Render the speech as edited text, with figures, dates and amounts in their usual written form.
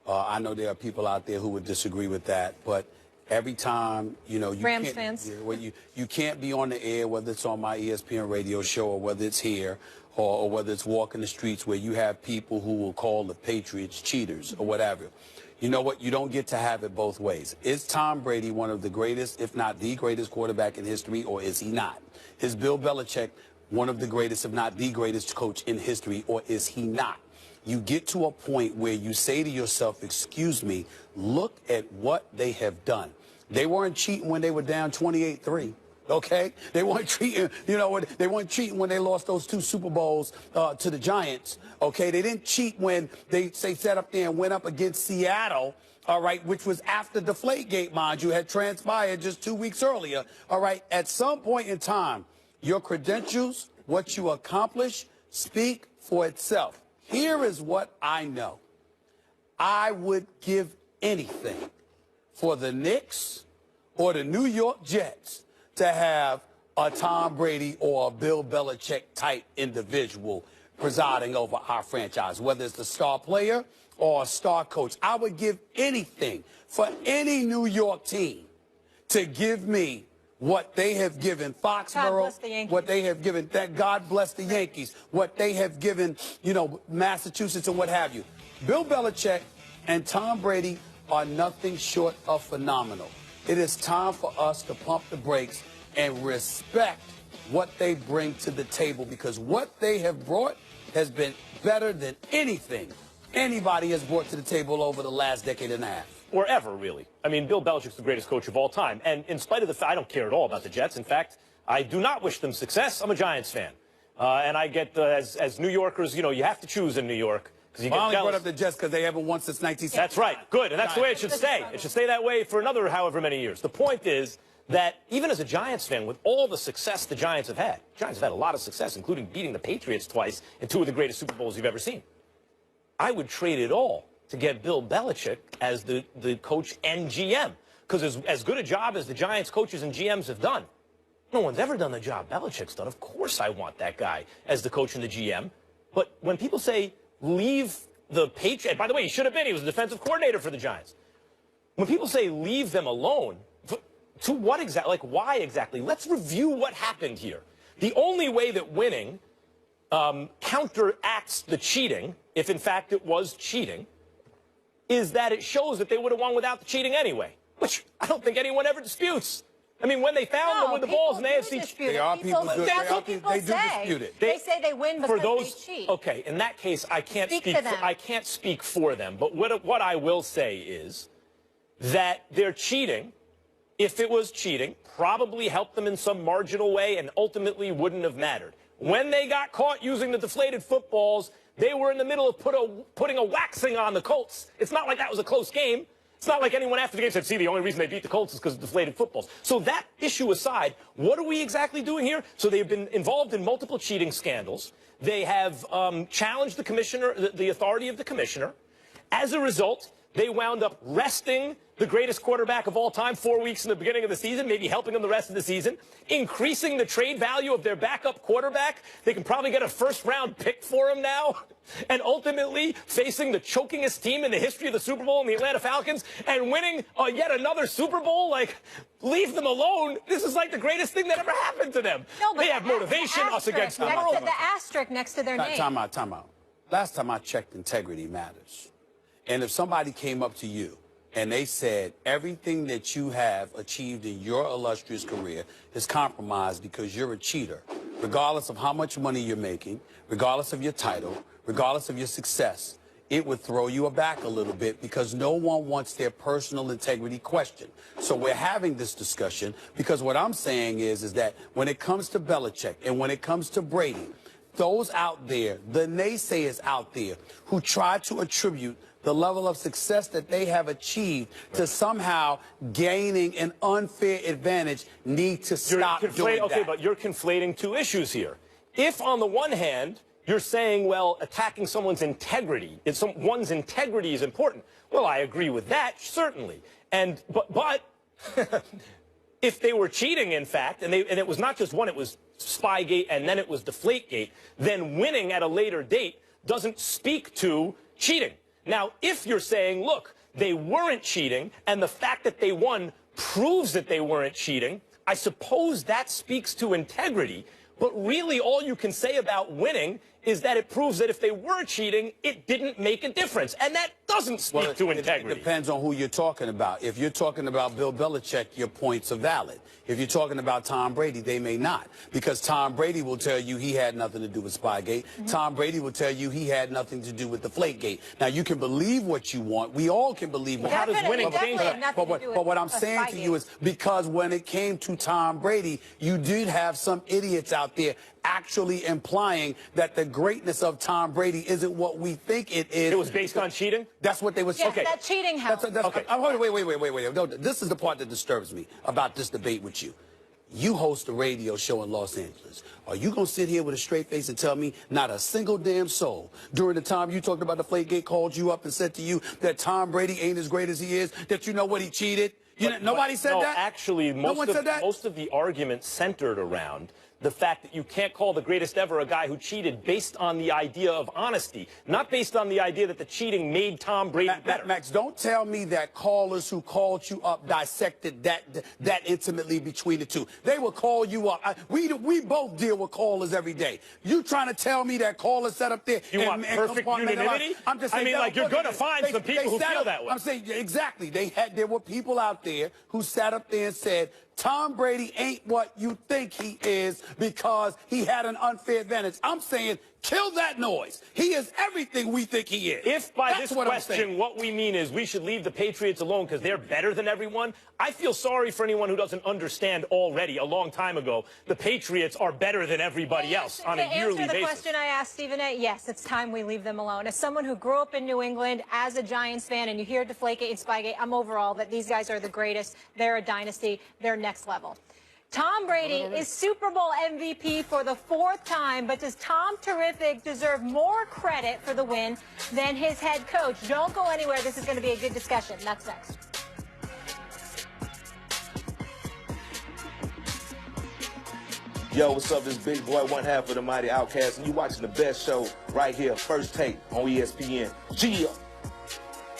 I know there are people out there who would disagree with that, but every time, you know, you Rams can't, fans. well, you can't be on the air, whether it's on my ESPN radio show or whether it's here or whether it's walking the streets where you have people who will call the Patriots cheaters or whatever. You know what? You don't get to have it both ways. Is Tom Brady one of the greatest, if not the greatest quarterback in history, or is he not? Is Bill Belichick one of the greatest, if not the greatest coach in history, or is he not? You get to a point where you say to yourself, excuse me, look at what they have done. They weren't cheating when they were down 28-3. Okay? They weren't cheating, you know, they weren't cheating when they lost those 2 Super Bowls to the Giants. Okay? They didn't cheat when they sat up there and went up against Seattle, all right, which was after Deflategate, mind you, had transpired just 2 weeks earlier. All right? At some point in time, your credentials, what you accomplish, speak for itself. Here is what I know. I would give anything for the Knicks or the New York Jets to have a Tom Brady or a Bill Belichick type individual presiding over our franchise, whether it's the star player or a star coach. I would give anything for any New York team to give me what they have given Foxborough, what they have given, that God bless the Yankees, what they have given, you know, Massachusetts and what have you. Bill Belichick and Tom Brady are nothing short of phenomenal. It is time for us to pump the brakes and respect what they bring to the table, because what they have brought has been better than anything anybody has brought to the table over the last decade and a half. Or ever, really. I mean, Bill Belichick's the greatest coach of all time. And in spite of the fact, I don't care at all about the Jets. In fact, I do not wish them success. I'm a Giants fan. And I get, as New Yorkers, you know, you have to choose in New York. Because you get jealous. I only brought up the Jets because they haven't won since 1960. That's right. Good. And that's the way it should stay. It should stay that way for another however many years. The point is that even as a Giants fan, with all the success the Giants have had a lot of success, including beating the Patriots twice in 2 of the greatest Super Bowls you've ever seen. I would trade it all to get Bill Belichick as the coach and GM. Because as good a job as the Giants coaches and GMs have done, no one's ever done the job Belichick's done. Of course I want that guy as the coach and the GM. But when people say leave the Patriots, by the way, he should have been. He was the defensive coordinator for the Giants. When people say leave them alone, to what exactly? Like, why exactly? Let's review what happened here. The only way that winning counteracts the cheating, if in fact it was cheating, is that it shows that they would have won without the cheating anyway, which I don't think anyone ever disputes. I mean, when they found them with the balls in the AFC, they are people who they do dispute it. They say they win because they cheat. Okay, in that case, I can't speak for them. But what I will say is that their cheating, if it was cheating, probably helped them in some marginal way and ultimately wouldn't have mattered. When they got caught using the deflated footballs, they were in the middle of putting a waxing on the Colts. It's not like that was a close game. It's not like anyone after the game said, see, the only reason they beat the Colts is because of deflated footballs. So that issue aside, what are we exactly doing here? So they've been involved in multiple cheating scandals. They have challenged the commissioner, the authority of the commissioner. As a result, they wound up resting the greatest quarterback of all time 4 weeks in the beginning of the season, maybe helping them the rest of the season, increasing the trade value of their backup quarterback. They can probably get a first-round pick for him now, and ultimately facing the chokingest team in the history of the Super Bowl in the Atlanta Falcons and winning yet another Super Bowl. Like, leave them alone. This is like the greatest thing that ever happened to them. No, but they have motivation, us against the world. The asterisk next to their name. Time out. Last time I checked, integrity matters. And if somebody came up to you and they said everything that you have achieved in your illustrious career is compromised because you're a cheater, regardless of how much money you're making, regardless of your title, regardless of your success, it would throw you aback a little bit because no one wants their personal integrity questioned. So we're having this discussion because what I'm saying is that when it comes to Belichick and when it comes to Brady, those out there, the naysayers out there who try to attribute the level of success that they have achieved to somehow gaining an unfair advantage need to stop doing that. Okay, but you're conflating 2 issues here. If on the one hand, you're saying, well, attacking someone's integrity, one's integrity is important. Well, I agree with that, certainly. But if they were cheating, in fact, and it was not just one, it was Spygate and then it was Deflategate, then winning at a later date doesn't speak to cheating. Now, if you're saying, look, they weren't cheating, and the fact that they won proves that they weren't cheating, I suppose that speaks to integrity. But really, all you can say about winning is that it proves that if they were cheating, it didn't make a difference. And that doesn't speak to integrity. It depends on who you're talking about. If you're talking about Bill Belichick, your points are valid. If you're talking about Tom Brady, they may not. Because Tom Brady will tell you he had nothing to do with Spygate. Tom Brady will tell you he had nothing to do with Deflategate. Now, you can believe what you want. We all can believe what how does winning change that? But what I'm saying to you is because when it came to Tom Brady, you did have some idiots out there actually implying that the greatness of Tom Brady isn't what we think it is. It was based on cheating? That's what they were saying. Yes, that cheating helped. Okay. Wait. No, this is the part that disturbs me about this debate with you. You host a radio show in Los Angeles. Are you going to sit here with a straight face and tell me not a single damn soul during the time you talked about Deflategate called you up and said to you that Tom Brady ain't as great as he is, that you know what, he cheated? Nobody said that? Actually, most of the argument centered around the fact that you can't call the greatest ever a guy who cheated based on the idea of honesty, not based on the idea that the cheating made Tom Brady better. Max, don't tell me that callers who called you up dissected that intimately between the two. They will call you up. We both deal with callers every day. You trying to tell me that callers sat up there you want perfect unanimity? I'm just saying, like, you're going to find some people who feel that way. I'm saying, exactly. There were people out there who sat up there and said, Tom Brady ain't what you think he is because he had an unfair advantage. I'm saying, kill that noise. He is everything we think he is. If by this question what we mean is we should leave the Patriots alone because they're better than everyone, I feel sorry for anyone who doesn't understand already a long time ago the Patriots are better than everybody else on a yearly basis. To answer the question I asked Stephen A., yes, it's time we leave them alone. As someone who grew up in New England as a Giants fan, and you hear Deflategate and Spygate, I'm overall that these guys are the greatest. They're a dynasty. They're next level. Tom Brady is Super Bowl MVP for the 4th time, but does Tom Terrific deserve more credit for the win than his head coach? Don't go anywhere. This is going to be a good discussion. That's next. Yo, what's up? This big boy, one half of the Mighty Outcast, and you watching the best show right here, First Take on ESPN. Gia.